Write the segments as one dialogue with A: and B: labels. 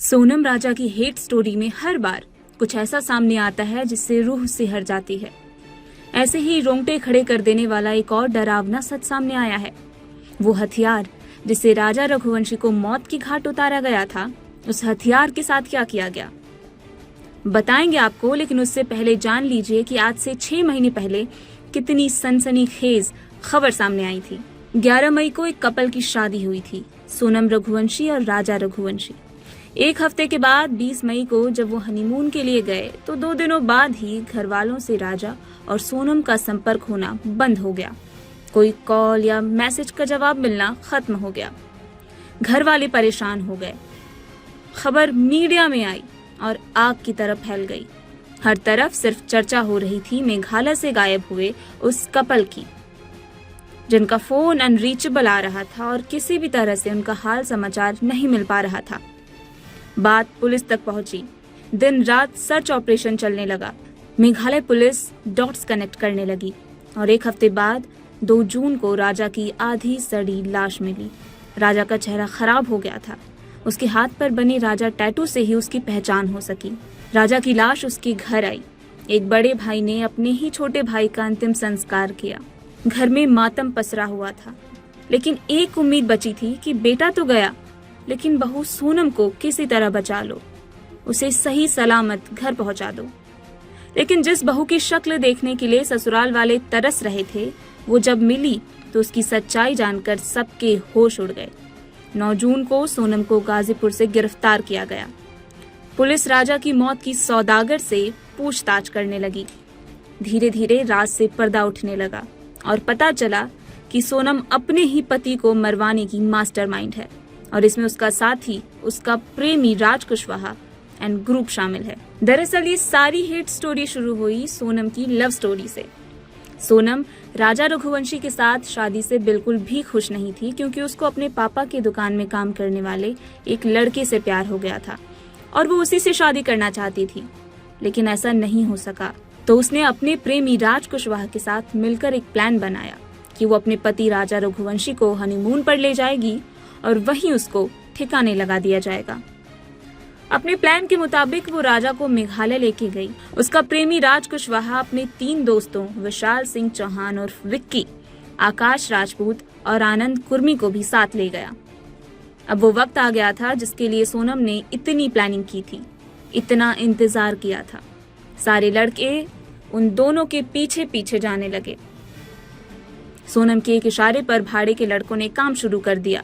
A: सोनम राजा की hate story में हर बार कुछ ऐसा सामने आता है जिससे रूह सिहर जाती है। ऐसे ही रोंगटे खड़े कर देने वाला एक और डरावना सच सामने आया है। वो हथियार जिससे राजा रघुवंशी को मौत की घाट उतारा गया था, उस हथियार के साथ क्या किया गया बताएंगे आपको, लेकिन उससे पहले जान लीजिए कि आज से 6 महीने पहले कितनी सनसनीखेज खबर सामने आई थी। 11 मई को एक कपल की शादी हुई थी, सोनम रघुवंशी और राजा रघुवंशी। एक हफ्ते के बाद 20 मई को जब वो हनीमून के लिए गए तो 2 दिनों बाद ही घर वालों से राजा और सोनम का संपर्क होना बंद हो गया। कोई कॉल या मैसेज का जवाब मिलना खत्म हो गया। घर वाले परेशान हो गए। खबर मीडिया में आई और आग की तरह फैल गई। हर तरफ सिर्फ चर्चा हो रही थी मेघालय से गायब हुए उस कपल की, जिनका फोन अनरीचेबल आ रहा था और किसी भी तरह से उनका हाल समाचार नहीं मिल पा रहा था। बात पुलिस तक पहुंची। दिन रात सर्च ऑपरेशन चलने लगा। मेघालय पुलिस डॉट्स कनेक्ट करने लगी और एक हफ्ते बाद 2 जून को राजा की आधी सड़ी लाश मिली। राजा का चेहरा खराब हो गया था। उसके हाथ पर बने राजा टैटू से ही उसकी पहचान हो सकी। राजा की लाश उसके घर आई। एक बड़े भाई ने अपने ही छोटे भाई का अंतिम संस्कार किया। घर में मातम पसरा हुआ था, लेकिन एक उम्मीद बची थी कि बेटा तो गया, लेकिन बहू सोनम को किसी तरह बचा लो, उसे सही सलामत घर पहुंचा दो। लेकिन जिस बहू की शक्ल देखने के लिए ससुराल वाले तरस रहे थे, वो जब मिली तो उसकी सच्चाई जानकर सबके होश उड़ गए। 9 जून को सोनम को गाजीपुर से गिरफ्तार किया गया। पुलिस राजा की मौत की सौदागर से पूछताछ करने लगी। धीरे धीरे राज से पर्दा उठने लगा और पता चला कि सोनम अपने ही पति को मरवाने की मास्टरमाइंड है और इसमें उसका साथी, उसका प्रेमी राज कुशवाहा एंड ग्रुप शामिल है। दरअसल ये सारी हिट स्टोरी शुरू हुई सोनम की लव स्टोरी से। सोनम राजा रघुवंशी के साथ शादी से बिल्कुल भी खुश नहीं थी, क्योंकि उसको अपने पापा की दुकान में काम करने वाले एक लड़के से प्यार हो गया था और वो उसी से शादी करना चाहती थी। लेकिन ऐसा नहीं हो सका, तो उसने अपने प्रेमी राज कुशवाहा के साथ मिलकर एक प्लान बनाया कि वो अपने पति राजा रघुवंशी को हनीमून पर ले जाएगी और वहीं उसको ठिकाने लगा दिया जाएगा। अपने प्लान के मुताबिक वो राजा को मेघालय लेके गई। उसका प्रेमी राज कुशवाहा अपने 3 दोस्तों विशाल सिंह चौहान और विक्की, आकाश राजपूत और आनंद कुर्मी को भी साथ ले गया। अब वो वक्त आ गया था जिसके लिए सोनम ने इतनी प्लानिंग की थी, इतना इंतजार किया था। सारे लड़के उन दोनों के पीछे पीछे जाने लगे। सोनम के एक इशारे पर भाड़े के लड़कों ने काम शुरू कर दिया।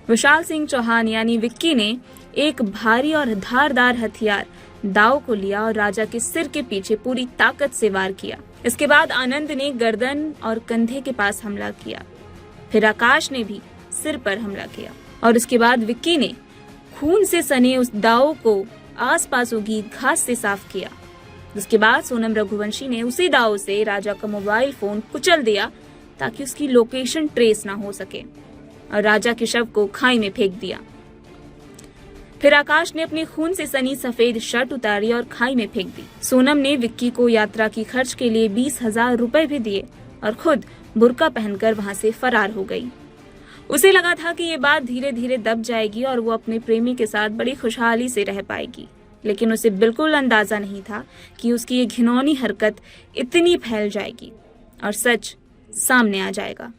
A: विशाल सिंह चौहान यानी विक्की ने एक भारी और धारदार हथियार दाव को लिया और राजा के सिर के पीछे पूरी ताकत से वार किया। इसके बाद आनंद ने गर्दन और कंधे के पास हमला किया। फिर आकाश ने भी सिर पर हमला किया और उसके बाद विक्की ने खून से सने उस दाव को आसपास उगी घास से साफ किया। उसके बाद सोनम रघुवंशी ने उसी दाव से राजा का मोबाइल फोन कुचल दिया ताकि उसकी लोकेशन ट्रेस ना हो सके और राजा के शव को खाई में फेंक दिया। फिर आकाश ने अपने खून से सनी सफेद शर्ट उतारी और खाई में फेंक दी। सोनम ने विक्की को यात्रा की खर्च के लिए 20,000 रुपए भी दिए और खुद बुर्का पहनकर वहां से फरार हो गई। उसे लगा था कि ये बात धीरे धीरे दब जाएगी और वो अपने प्रेमी के साथ बड़ी खुशहाली से रह पाएगी, लेकिन उसे बिल्कुल अंदाजा नहीं था कि उसकी ये घिनौनी हरकत इतनी फैल जाएगी और सच सामने आ जाएगा।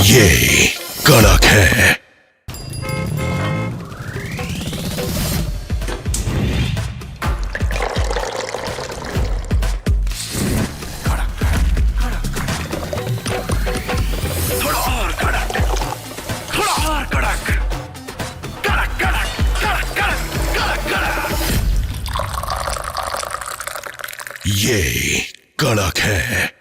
B: ये कड़क है। ये कड़क है।